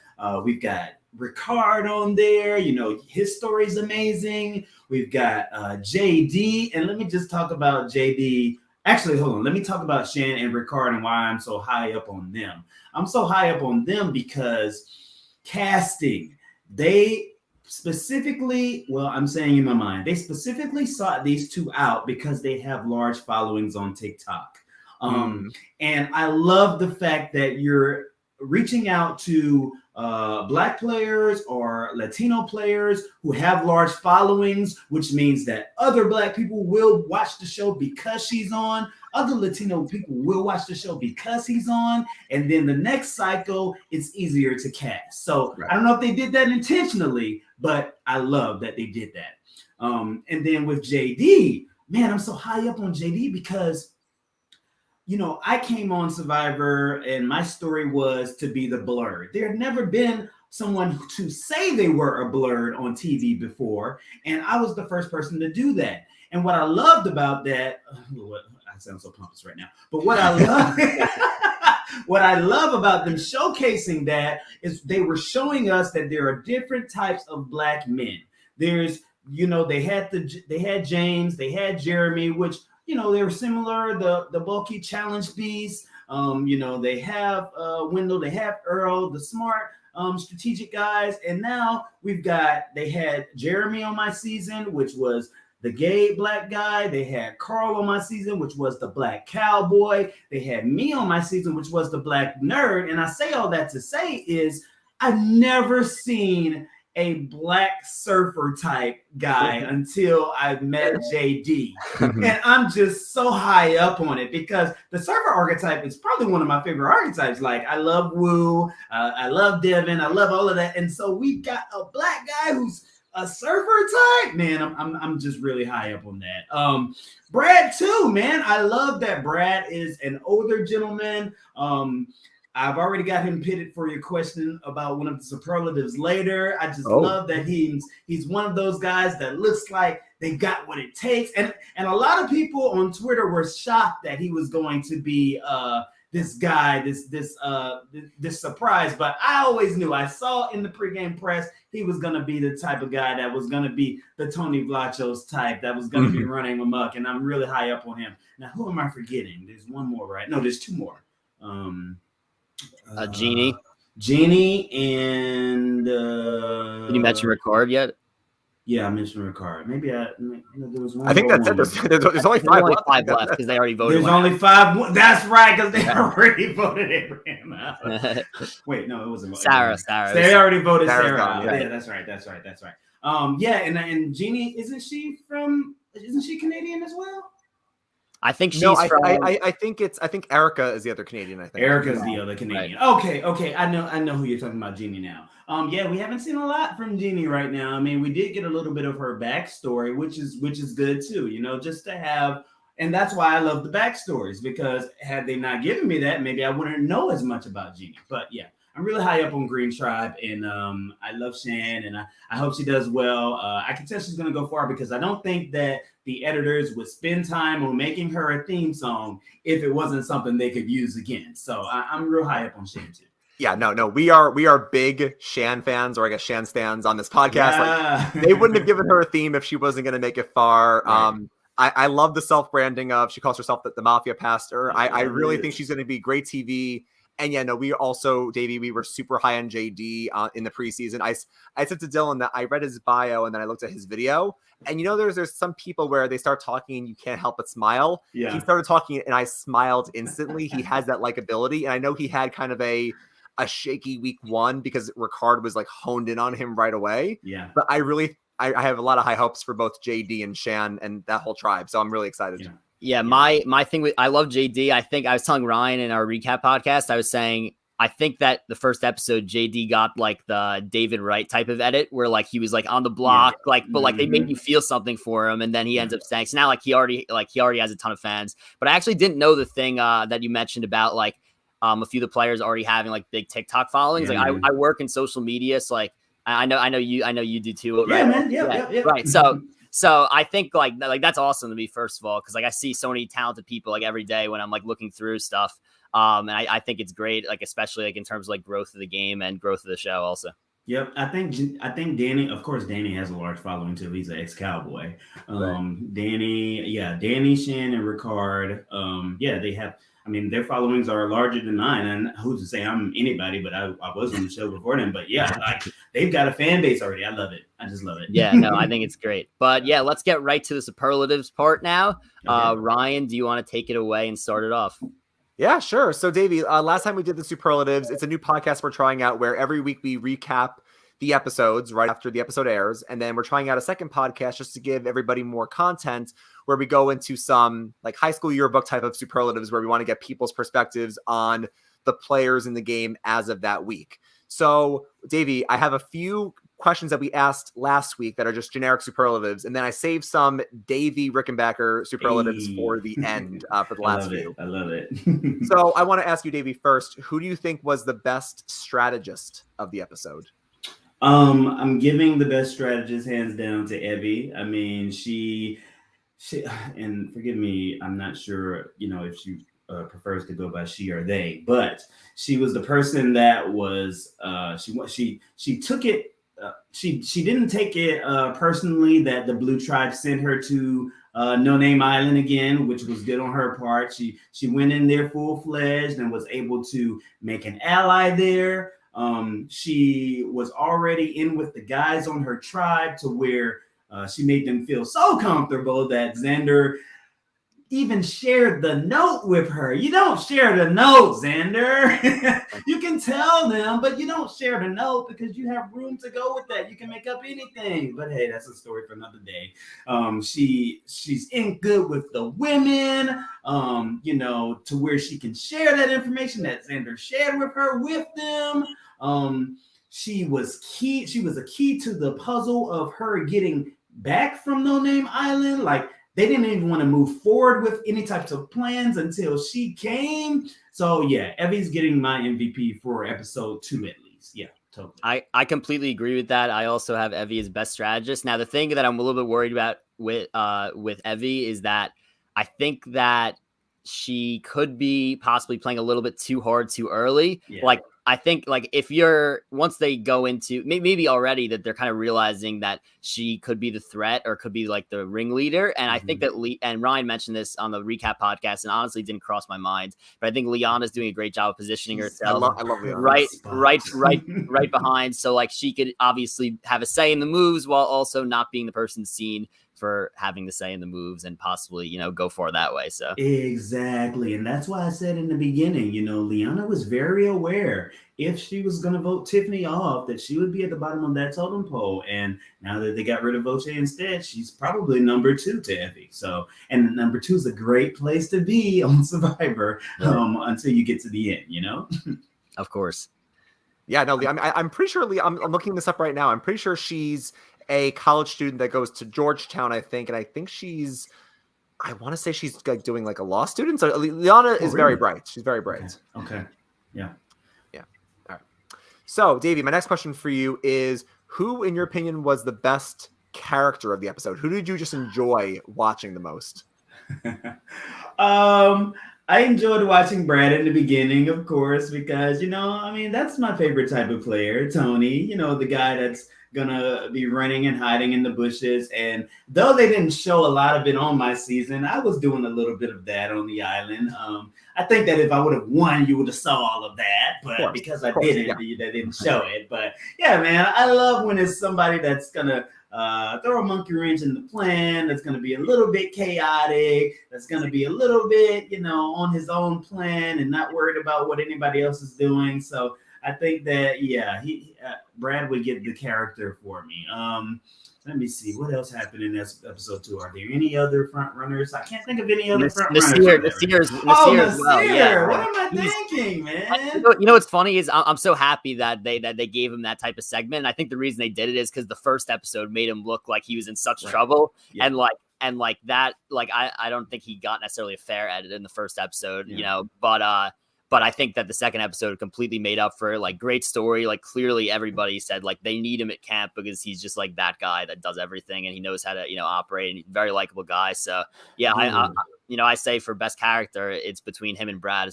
We've got Ricard on there, his story is amazing. We've got JD, and let me just talk about JD. Actually, hold on. Let me talk about Shan and Ricard and why I'm so high up on them. I'm so high up on them because casting, they specifically, well, I'm saying in my mind, they specifically sought these 2 out because they have large followings on TikTok. And I love the fact that you're reaching out to Black players or Latino players who have large followings, which means that other Black people will watch the show because she's on. Other Latino people will watch the show because he's on. And then the next cycle, it's easier to cast. So right. I don't know if they did that intentionally, but I love that they did that. And then with JD, man, I'm so high up on JD because I came on Survivor and my story was to be the blurred. There had never been someone to say they were a blurred on TV before, and I was the first person to do that. And what I loved about that, I sound so pompous right now, but what I love about them showcasing that is they were showing us that there are different types of Black men. There's, they had James, they had Jeremy, which they were similar, the bulky challenge beast. They have Wendell, they have Earl, the smart strategic guys. And now they had Jeremy on my season, which was the gay Black guy. They had Carl on my season, which was the Black cowboy. They had me on my season, which was the Black nerd. And I say all that to say is I've never seen a black surfer type guy until I met JD. And I'm just so high up on it because the surfer archetype is probably one of my favorite archetypes. Like, I love Wu, I love Devin, I love all of that. And so we got a black guy who's a surfer type. Man, I'm just really high up on that. Brad too, man. I love that Brad is an older gentleman. I've already got him pitted for your question about one of the superlatives later. I just love that he's one of those guys that looks like they got what it takes. And a lot of people on Twitter were shocked that he was going to be this guy, this surprise. But I always knew. I saw in the pregame press he was going to be the type of guy that was going to be the Tony Vlachos type that was going to be running amok. And I'm really high up on him. Now, who am I forgetting? There's one more, right? No, there's two more. Jeannie and did you mention Ricard yet? Yeah, I mentioned Ricard. Maybe there was one. I think that's it. There's only five left because they already voted. There's only five. That's right, because they already voted Abraham out. Wait, no, it wasn't Sarah. They already voted Sarah's Sarah out. right. Yeah, that's right. Yeah, and Jeannie, isn't she Canadian as well? I think she's from. I think Erica is the other Canadian. I think Erica's the other Canadian. Right. Okay. I know who you're talking about, Jeannie now. Yeah, we haven't seen a lot from Jeannie right now. I mean, we did get a little bit of her backstory, which is good too. You know, just to have, and that's why I love the backstories, because had they not given me that, maybe I wouldn't know as much about Jeannie. But yeah, I'm really high up on Green Tribe, and I love Shan, and I hope she does well. I can tell she's going to go far because I don't think that the editors would spend time on making her a theme song if it wasn't something they could use again. So I'm real high up on Shan too. Yeah, no, we are big Shan fans, or I guess Shan stands on this podcast. Yeah. Like, they wouldn't have given her a theme if she wasn't going to make it far. Right. I love the self-branding of, she calls herself the Mafia Pastor. I really think she's going to be great TV. And yeah, no, we also, Davey, we were super high on JD in the preseason. I said to Dylan that I read his bio and then I looked at his video. And you know, there's some people where they start talking and you can't help but smile. Yeah. He started talking and I smiled instantly. He has that likability. And I know he had kind of a shaky week one because Ricard was like honed in on him right away. Yeah. But I have a lot of high hopes for both JD and Shan and that whole tribe. So I'm really excited. Yeah, my thing with, I love JD. I think I was telling Ryan in our recap podcast, I was saying, I think that the first episode, JD got like the David Wright type of edit where like he was like on the block, but like they made you feel something for him. And then he ends up saying, so now like he already has a ton of fans. But I actually didn't know the thing that you mentioned about like a few of the players already having like big TikTok followings. Like I work in social media. So like, I know you do too. Right? Yeah, man. Yeah. Right. So I think like that's awesome to me, first of all, because like I see so many talented people like every day when I'm like looking through stuff. And I think it's great, like especially like in terms of like growth of the game and growth of the show also. Yep, I think Danny. Of course, Danny has a large following too. He's an ex-Cowboy. Right. Danny, Shan, and Ricard. They have. I mean, their followings are larger than mine, and who's to say I'm anybody? But I was on the show before them. But yeah, like they've got a fan base already. I love it. I just love it. Yeah, no, I think it's great. But yeah, let's get right to the superlatives part now. Okay. Ryan, do you want to take it away and start it off? Yeah, sure. So, Davey, last time we did the superlatives, it's a new podcast we're trying out where every week we recap the episodes right after the episode airs. And then we're trying out a second podcast just to give everybody more content where we go into some like high school yearbook type of superlatives where we want to get people's perspectives on the players in the game as of that week. So, Davey, I have a few questions that we asked last week that are just generic superlatives. And then I saved some Davie Rickenbacker superlatives for the end for the last few. I love it. So I want to ask you, Davey, first, who do you think was the best strategist of the episode? I'm giving the best strategist hands down to Evie. I mean, she, and forgive me, I'm not sure, if she prefers to go by she or they, but she was the person that was, she took it. She didn't take it personally that the Blue Tribe sent her to No Name Island again, which was good on her part. She went in there full-fledged and was able to make an ally there. She was already in with the guys on her tribe to where she made them feel so comfortable that Xander even shared the note with her. You don't share the note, Xander. You can tell them, but you don't share the note because you have room to go with that. You can make up anything. But hey, that's a story for another day. She's in good with the women, to where she can share that information that Xander shared with her with them. She was key. She was a key to the puzzle of her getting back from No Name Island. Like, they didn't even want to move forward with any types of plans until she came. So yeah, Evie's getting my MVP for episode 2 at least. Yeah, totally. I completely agree with that. I also have Evie as best strategist. Now, the thing that I'm a little bit worried about with Evie is that I think that she could be possibly playing a little bit too hard too early. Yeah. Like, I think like once they go into maybe already that they're kind of realizing that she could be the threat or could be like the ringleader. And I think that and Ryan mentioned this on the recap podcast and honestly didn't cross my mind, but I think Liana's doing a great job of positioning herself. I love Liana. Right behind. So like she could obviously have a say in the moves while also not being the person seen for having to say in the moves and possibly, go for that way. So exactly. And that's why I said in the beginning, Liana was very aware if she was going to vote Tiffany off, that she would be at the bottom of that totem pole. And now that they got rid of Voce instead, she's probably number 2 to Effie. So, and number 2 is a great place to be on Survivor until you get to the end, Of course. Yeah, no, I'm pretty sure, I'm looking this up right now. I'm pretty sure she's a college student that goes to Georgetown, I think. And I think I want to say she's like doing like a law student. So Liana is very bright. She's very bright. Okay. Yeah. All right. So Davie, my next question for you is, who in your opinion was the best character of the episode? Who did you just enjoy watching the most? I enjoyed watching Brad in the beginning, of course, because, that's my favorite type of player, Tony, the guy that's gonna be running and hiding in the bushes. And though they didn't show a lot of it on my season, I was doing a little bit of that on the island. I think that if I would have won, you would have saw all of that, but because I didn't, they didn't show it. But yeah, man, I love when it's somebody that's gonna throw a monkey wrench in the plan, that's going to be a little bit chaotic, that's going to be a little bit, on his own plan and not worried about what anybody else is doing. So I think that, Brad would get the character for me. Let me see what else happened in this episode 2. Are there any other front runners? I can't think of any other front runners. Nasir as well. Yeah. What am I thinking, man? What's funny is I'm so happy that they gave him that type of segment. And I think the reason they did it is because the first episode made him look like he was in such trouble, and like that, like I don't think he got necessarily a fair edit in the first episode, but I think that the second episode completely made up for it. Like, great story. Like, clearly everybody said like they need him at camp because he's just like that guy that does everything and he knows how to, operate, and he's a very likable guy. So yeah, I say for best character, it's between him and Brad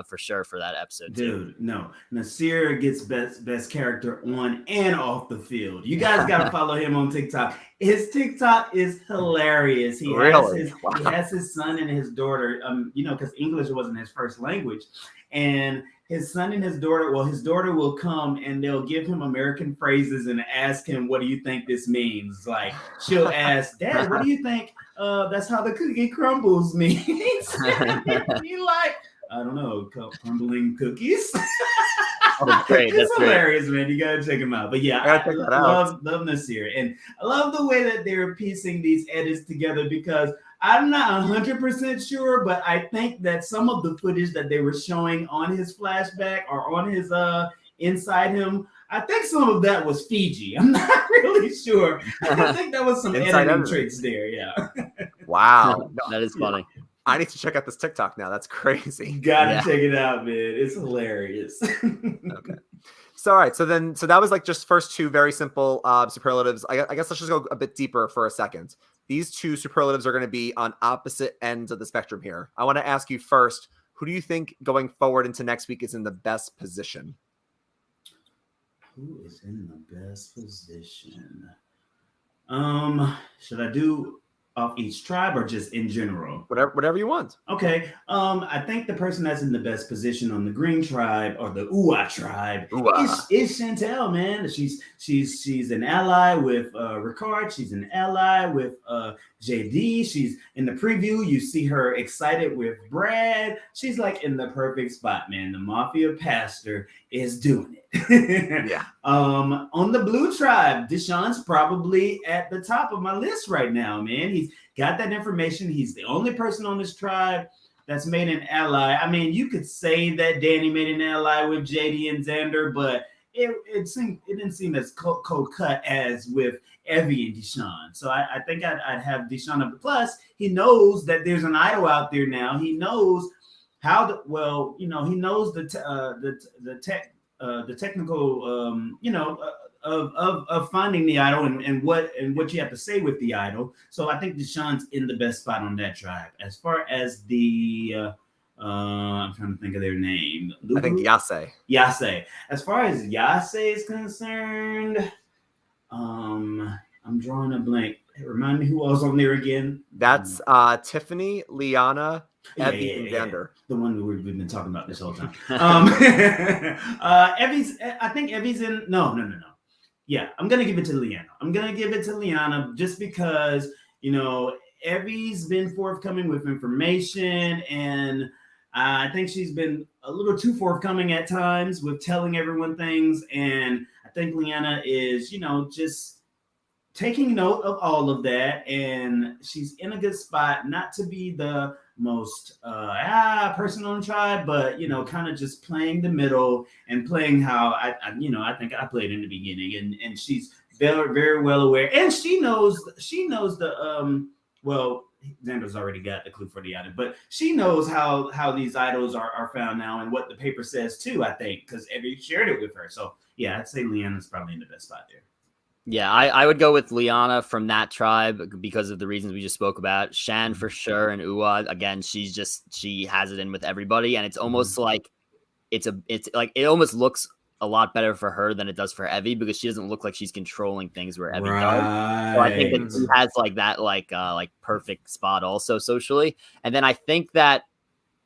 for sure for that episode. Dude, no. Nasir gets best character on and off the field. You guys got to follow him on TikTok. His TikTok is hilarious. He has his son and his daughter, because English wasn't his first language. And his son and his daughter will come and they'll give him American phrases and ask him, what do you think this means? Like, she'll ask, Dad, what do you think that's how the cookie crumbles means? You like, I don't know, crumbling cookies? Oh, great. It's hilarious, man. You gotta check him out. But yeah, I love Nasir. And I love the way that they're piecing these edits together, because I'm not 100% sure, but I think that some of the footage that they were showing on his flashback or on his inside him, I think some of that was Fiji. I'm not really sure. I think that was some editing tricks there. Yeah. Wow. That is funny. I need to check out this TikTok now. That's crazy. You gotta check it out, man. It's hilarious. Okay. So, all right. So that was like just first 2 very simple superlatives. I guess let's just go a bit deeper for a second. These 2 superlatives are going to be on opposite ends of the spectrum here. I want to ask you first, who do you think going forward into next week is in the best position? Who is in the best position? Should I do off each tribe or just in general? Whatever you want. Okay. I think the person that's in the best position on the green tribe or the Uwa tribe is Chantel, man. She's an ally with Ricard. She's an ally with JD. She's in the preview. You see her excited with Brad. She's like in the perfect spot, man. The Mafia Pastor is doing it. Yeah. On the blue tribe, Deshaun's probably at the top of my list right now, man. He's got that information. He's the only person on this tribe that's made an ally. I mean, you could say that Danny made an ally with JD and Xander, but it didn't seem as cold cut as with Evie and Deshaun. So I think I'd have Deshaun up. Plus, he knows that there's an idol out there now. He knows how he knows the technical of finding the idol and what you have to say with the idol. So I think Deshaun's in the best spot on that tribe. As far as the I'm trying to think of their name. I think Yase. As far as Yase is concerned, I'm drawing a blank. Remind me who else on there again. That's Tiffany, Liana, Evie, and Xander. The one we've been talking about this whole time. I think Evie's in. No. Yeah, I'm gonna give it to Liana. Just because Evie's been forthcoming with information, and I think she's been a little too forthcoming at times with telling everyone things. And I think Liana is, just taking note of all of that, and she's in a good spot, not to be the most person on the tribe, but kind of just playing the middle and playing how I think I played in the beginning, and she's very, very well aware, and she knows the Xander's already got the clue for the idol, but she knows how these idols are found now and what the paper says too, I think, because Evie shared it with her. So yeah, I'd say Liana's probably in the best spot there. Yeah, I would go with Liana from that tribe because of the reasons we just spoke about. Shan for sure, and Uwa again. She has it in with everybody, and it's almost like it almost looks a lot better for her than it does for Evie because she doesn't look like she's controlling things where Evie does. So I think that she has that perfect spot also socially, and then I think that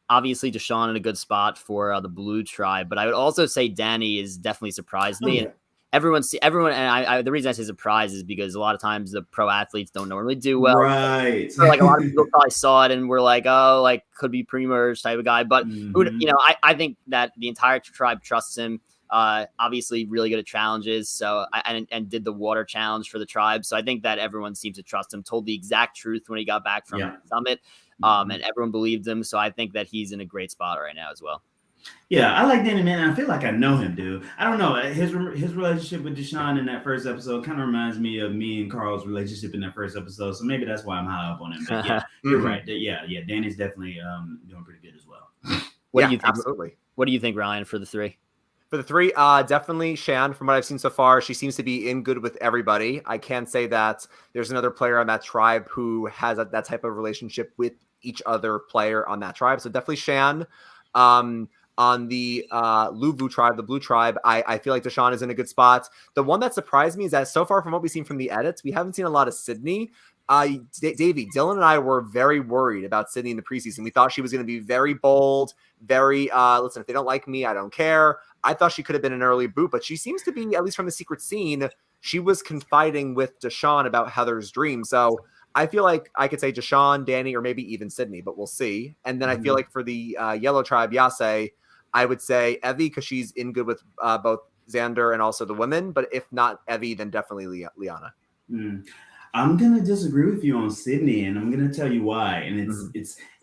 obviously Deshaun in a good spot for the blue tribe, but I would also say Danny has definitely surprised me. Oh, yeah. Everyone, and I the reason I say surprise is because a lot of times the pro athletes don't normally do well. Right. So a lot of people probably saw it and were like, oh, could be pre-merge type of guy. But, I think that the entire tribe trusts him. Obviously really good at challenges. So and did the water challenge for the tribe. So I think that everyone seems to trust him, told the exact truth when he got back from Summit. And everyone believed him. So I think that he's in a great spot right now as well. Yeah, I like Danny, man. And I feel like I know him, dude. I don't know. His relationship with Deshaun in that first episode kind of reminds me of me and Carl's relationship in that first episode. So maybe that's why I'm high up on him. But yeah, you're right. Yeah, Danny's definitely doing pretty good as well. What do you think? Absolutely. What do you think, Ryan, for the three? For the three, definitely Shan. From what I've seen so far, she seems to be in good with everybody. I can't say that there's another player on that tribe who has that type of relationship with each other player on that tribe. So definitely Shan. On the Luvu tribe, the blue tribe, I feel like Deshaun is in a good spot. The one that surprised me is that so far from what we've seen from the edits, we haven't seen a lot of Sydney. Davie, Dylan and I were very worried about Sydney in the preseason. We thought she was going to be very bold, very, listen, if they don't like me, I don't care. I thought she could have been an early boot, but she seems to be, at least from the secret scene, she was confiding with Deshaun about Heather's dream. So I feel like I could say Deshaun, Danny, or maybe even Sydney, but we'll see. And then I feel like for the yellow tribe, Yase, I would say Evie because she's in good with both Xander and also the women. But if not Evie, then definitely Liana. I'm gonna disagree with you on Sydney, and I'm gonna tell you why. And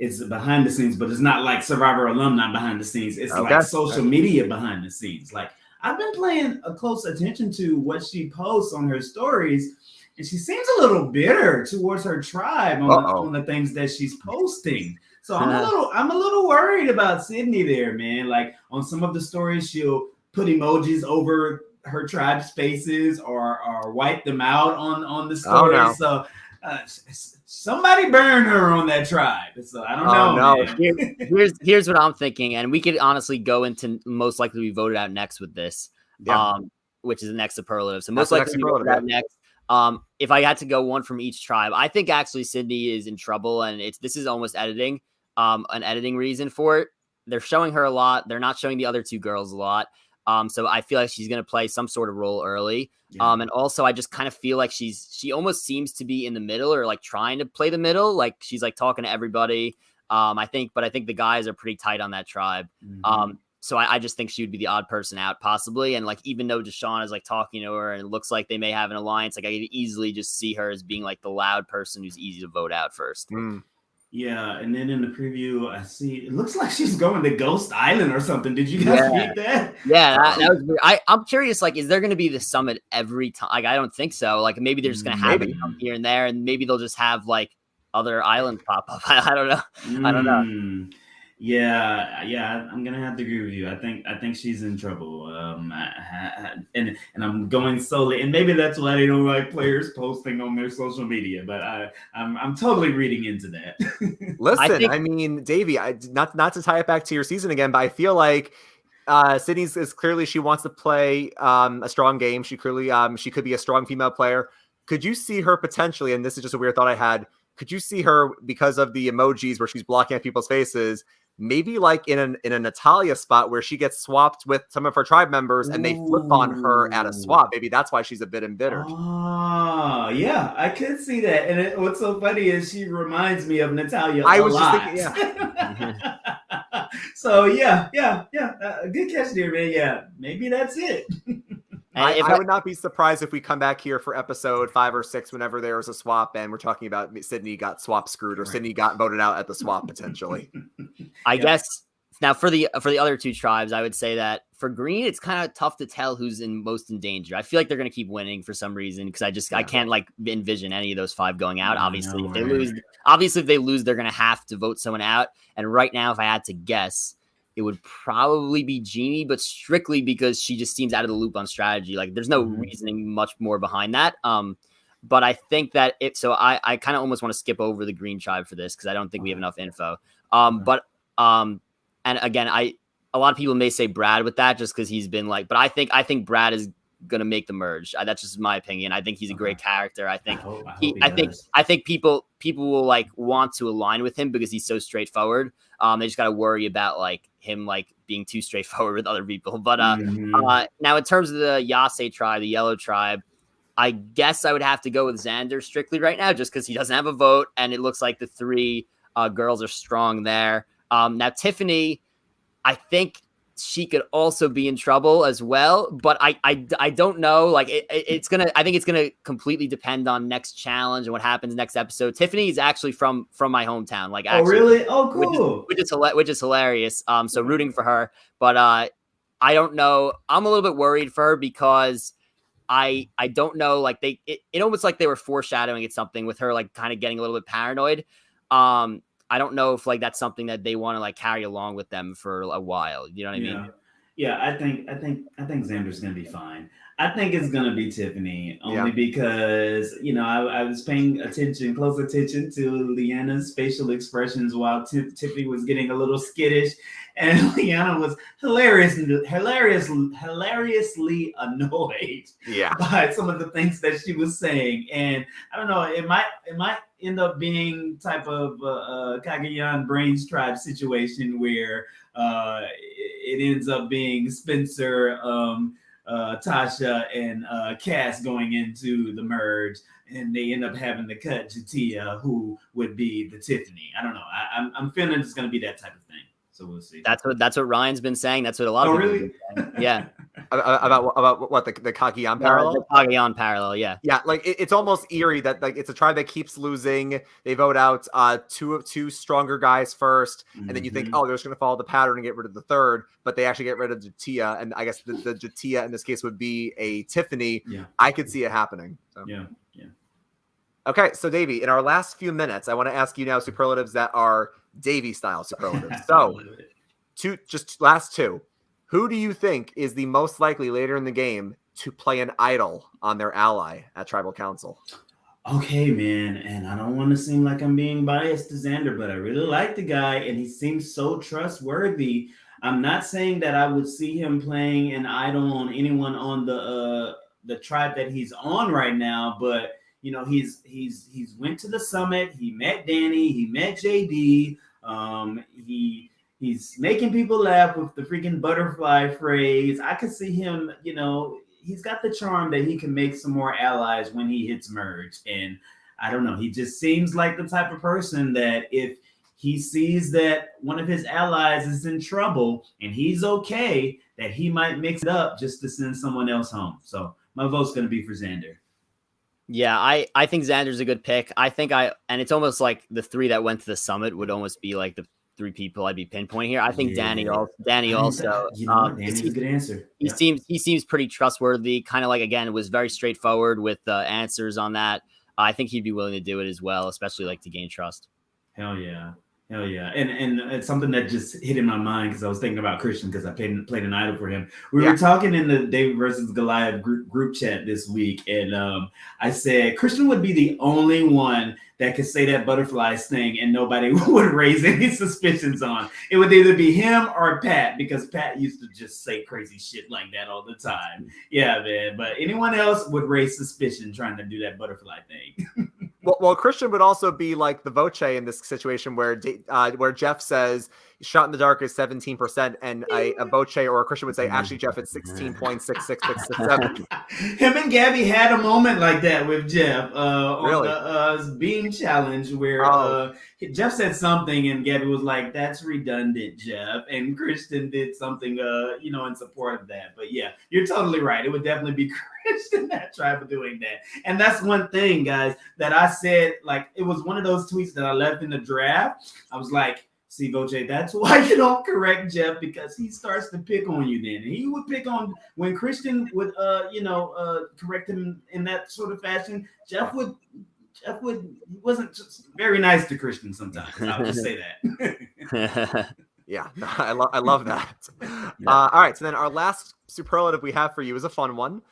it's behind the scenes, but it's not like Survivor alumni behind the scenes. It's like social media behind the scenes. Like I've been paying a close attention to what she posts on her stories, and she seems a little bitter towards her tribe on the things that she's posting. So I'm a little worried about Sydney there, man. Like on some of the stories, she'll put emojis over her tribe's faces or wipe them out on the story. Oh, no. So somebody burn her on that tribe. So I don't know. No. Here's what I'm thinking, and we could honestly go into most likely we voted out next with this, which is the next superlative. So most likely we voted out next. If I had to go one from each tribe, I think actually Sydney is in trouble, and this is almost editing, an editing reason for it. They're showing her a lot. They're not showing the other two girls a lot. So I feel like she's going to play some sort of role early. Yeah. And also I just kind of feel like she almost seems to be in the middle, or like trying to play the middle. Like she's like talking to everybody. I think the guys are pretty tight on that tribe. Mm-hmm. So I just think she would be the odd person out possibly. And like, even though Deshawn is like talking to her and it looks like they may have an alliance, like I could easily just see her as being like the loud person who's easy to vote out first. Mm. Yeah, and then in the preview, I see it looks like she's going to Ghost Island or something. Did you guys read that? Yeah, that was weird. I'm curious, like, is there going to be the summit every time? Like, I don't think so. Like, maybe they're just going to have it come here and there, and maybe they'll just have like other islands pop up. I don't know. I don't know. Yeah, I'm gonna have to agree with you. I think she's in trouble. And I'm going solely, and maybe that's why they don't like players posting on their social media. But I'm totally reading into that. Listen, I mean, Davie, not to tie it back to your season again, but I feel like Sydney's is clearly she wants to play a strong game. She clearly she could be a strong female player. Could you see her potentially? And this is just a weird thought I had. Could you see her, because of the emojis where she's blocking at people's faces, maybe like in a Natalia spot where she gets swapped with some of her tribe members and they flip on her at a swap? Maybe that's why she's a bit embittered. Oh, yeah, I could see that. And what's so funny is she reminds me of Natalia. Just thinking, yeah. So yeah. Good catch there, man. Yeah, maybe that's it. I would not be surprised if we come back here for episode 5 or 6 whenever there was a swap and we're talking about Sydney got swap screwed or Sydney got voted out at the swap potentially. I guess now for the other two tribes, I would say that for Green, it's kind of tough to tell who's most in danger. I feel like they're going to keep winning for some reason because I can't like envision any of those 5 going out. Obviously, if they lose, they're going to have to vote someone out. And right now, if I had to guess, it would probably be Jeannie, but strictly because she just seems out of the loop on strategy. Like there's no reasoning much more behind that. But I think that I kind of almost want to skip over the Green tribe for this because I don't think we have enough info. And again, a lot of people may say Brad with that just because he's been like, but I think Brad is gonna make the merge. That's just my opinion. I think he's a great character. I think I think people will like want to align with him because he's so straightforward. They just got to worry about like him like being too straightforward with other people. But now in terms of the Yase tribe, the yellow tribe, I guess I would have to go with Xander strictly right now just because he doesn't have a vote and it looks like the 3 girls are strong there. Now Tiffany, I think she could also be in trouble as well, but I don't know. Like I think it's gonna completely depend on next challenge and what happens next episode. Tiffany is actually from my hometown. Like, actually, really? Oh, cool. Which is hilarious. So rooting for her, but I don't know. I'm a little bit worried for her because I don't know. Like it almost like they were foreshadowing it something with her, like kind of getting a little bit paranoid. I don't know if like that's something that they want to like carry along with them for a while. You know what I mean? Yeah, I think Xander's gonna be fine. I think it's gonna be Tiffany only because I was paying close attention to Leanna's facial expressions while Tiffany was getting a little skittish, and Leanna was hilariously annoyed by some of the things that she was saying, and I don't know, it might end up being type of Cagayan Brains tribe situation where it ends up being Spencer, Tasha, and Cass going into the merge, and they end up having to cut Jatia, who would be the Tiffany. I don't know. I'm feeling it's going to be that type of thing. So we'll see. That's what Ryan's been saying. That's what a lot of people have been saying. Yeah. about what the Cagayan parallel? The Cagayan parallel, yeah. Yeah, like it's almost eerie that like it's a tribe that keeps losing. They vote out two stronger guys first, and then you think, oh, they're just going to follow the pattern and get rid of the third, but they actually get rid of Jatia, and I guess the Jatia in this case would be a Tiffany. Yeah. I could see it happening. So. Yeah. Okay, so Davie, in our last few minutes, I want to ask you now superlatives that are Davie style superlatives. So, last 2. Who do you think is the most likely later in the game to play an idol on their ally at Tribal Council? Okay, man, and I don't want to seem like I'm being biased to Xander, but I really like the guy, and he seems so trustworthy. I'm not saying that I would see him playing an idol on anyone on the the tribe that he's on right now, but he's went to the summit. He met Danny. He met JD. He's making people laugh with the freaking butterfly phrase. I could see him, he's got the charm that he can make some more allies when he hits merge. And I don't know, he just seems like the type of person that if he sees that one of his allies is in trouble and he's okay, that he might mix it up just to send someone else home. So my vote's going to be for Xander. Yeah, I think Xander's a good pick. And it's almost like the three that went to the summit would almost be like the three people I'd be pinpointing here. I think Danny also. Danny's a good answer. He seems pretty trustworthy. Kind of like, again, was very straightforward with answers on that. I think he'd be willing to do it as well, especially like to gain trust. Hell yeah. And it's something that just hit in my mind because I was thinking about Christian because I played an idol for him. We were talking in the Davie versus Goliath group chat this week, and I said Christian would be the only one that could say that butterflies thing and nobody would raise any suspicions on. It would either be him or Pat, because Pat used to just say crazy shit like that all the time. Yeah, man. But anyone else would raise suspicion trying to do that butterfly thing. Well, Christian would also be like the Voce in this situation where Jeff says shot in the dark is 17%, and a Voce or a Christian would say, actually, Jeff, it's 16.66667. Him and Gabby had a moment like that with Jeff really? on the beam challenge where Jeff said something and Gabby was like, "That's redundant, Jeff," and Christian did something, in support of that. But yeah, you're totally right. It would definitely be Christian that tried doing that, and that's one thing, guys, that I said. Like, it was one of those tweets that I left in the draft. I was like, see, Voce, that's why you don't correct Jeff, because he starts to pick on you then. And he would pick on when Christian would, correct him in that sort of fashion. Jeff wasn't just very nice to Christian sometimes. I'll just say that. Yeah, I love that. All right, so then our last superlative we have for you is a fun one.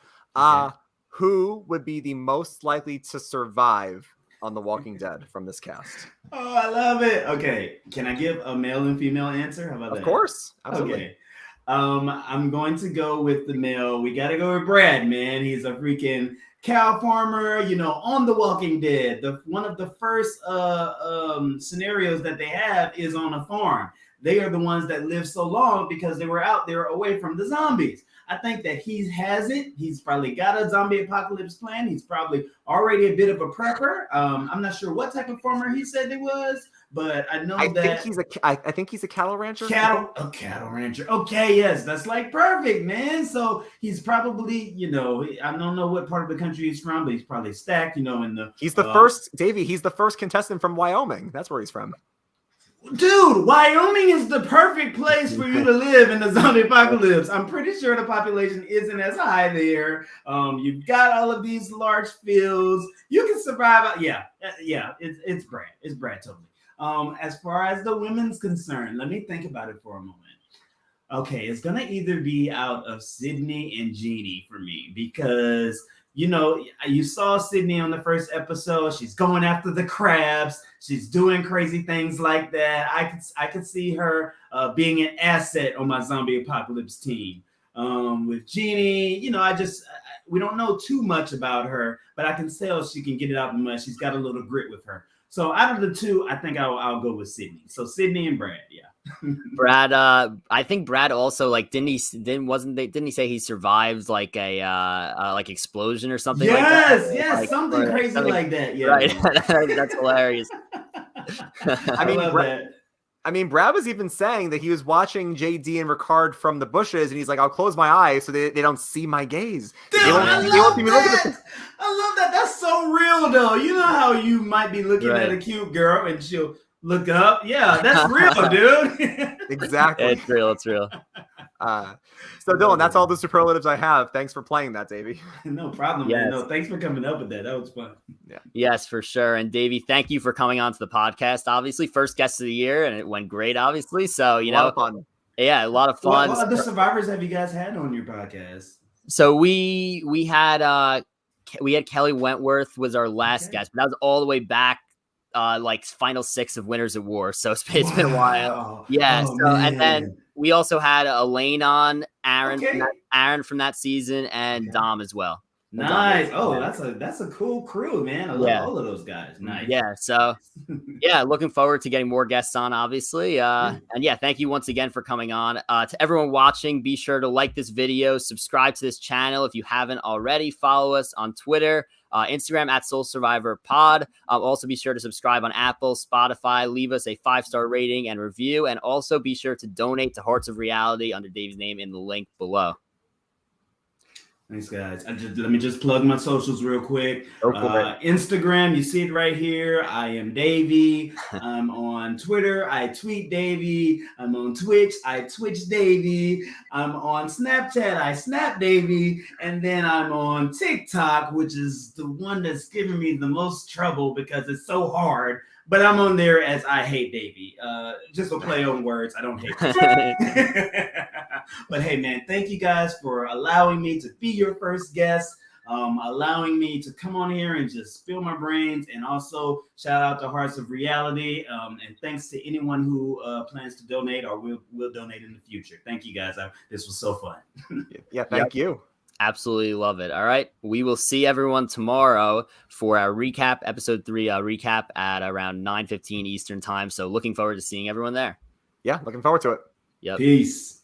Who would be the most likely to survive on The Walking Dead from this cast? Oh, I love it. Okay, can I give a male and female answer? How about that? Of course, absolutely. Okay. I'm going to go with the male. We got to go with Brad, man. He's a freaking cow farmer, on The Walking Dead. One of the first scenarios that they have is on a farm. They are the ones that live so long because they were out there away from the zombies. I think that he has it. He's probably got a zombie apocalypse plan. He's probably already a bit of a prepper. I'm not sure what type of farmer he said he was, but I know I think he's a cattle rancher. Cattle rancher. Okay, yes, that's like perfect, man. So he's probably, I don't know what part of the country he's from, but he's probably stacked, in the. He's the first, Davie. He's the first contestant from Wyoming. That's where he's from. Dude, Wyoming is the perfect place for you to live in the zombie apocalypse. I'm pretty sure the population isn't as high there. You've got all of these large fields. You can survive. Yeah. It's Brad. It's Brad totally. As far as the women's concerned, let me think about it for a moment. Okay, it's gonna either be out of Sydney and Jeannie for me because. You saw Sydney on the first episode. She's going after the crabs. She's doing crazy things like that. I could see her being an asset on my zombie apocalypse team. With Jeannie, we don't know too much about her, but I can tell she can get it out the mud. She's got a little grit with her. So out of the two, I think I'll go with Sydney. So Sydney and Brad, yeah. Brad, I think Brad also didn't he say he survived like a explosion or something? Yes, something crazy like that. Yeah, right. That's hilarious. I mean, Brad was even saying that he was watching JD and Ricard from the bushes, and he's like, "I'll close my eyes so they don't see my gaze." Dude, I love that. That's so real, though. You know how you might be looking at a cute girl and she'll look up. Yeah, that's real, dude. Exactly. It's real. So Dylan, that's all the superlatives I have. Thanks for playing that, Davie. No problem, man. No, thanks for coming up with that. That was fun. Yeah. Yes, for sure. And Davie, thank you for coming on to the podcast. Obviously, first guest of the year, and it went great, obviously. So, a lot of fun. Yeah, a lot of fun. What other survivors have you guys had on your podcast? So we had Kelly Wentworth was our last guest, but that was all the way back final 6 of Winners at War. So it's been a while. Yeah. And then we also had Elaine on, Aaron from that season, and Dom as well. Nice. Oh, that's a cool crew, man. I love all of those guys. Nice. Yeah. So yeah, looking forward to getting more guests on, obviously. And yeah, thank you once again for coming on. To everyone watching, be sure to like this video, subscribe to this channel if you haven't already. Follow us on Twitter, Instagram at Soul Survivor Pod. Also be sure to subscribe on Apple, Spotify, leave us a 5-star rating and review. And also be sure to donate to Hearts of Reality under Davie's name in the link below. Thanks, guys. Let me just plug my socials real quick. Instagram, you see it right here. I am Davie. I'm on Twitter. I tweet Davie. I'm on Twitch. I Twitch Davie. I'm on Snapchat. I Snap Davie. And then I'm on TikTok, which is the one that's giving me the most trouble because it's so hard. But I'm on there as I Hate Davie. Just a play on words. I don't hate it. But hey, man, thank you guys for allowing me to be your first guest, allowing me to come on here and just spill my brains. And also shout out to Hearts of Reality. And thanks to anyone who plans to donate or will donate in the future. Thank you, guys. This was so fun. Yeah, thank you. Absolutely love it. All right. We will see everyone tomorrow for our recap, episode 3 recap at around 9:15 Eastern time. So looking forward to seeing everyone there. Yeah, looking forward to it. Peace.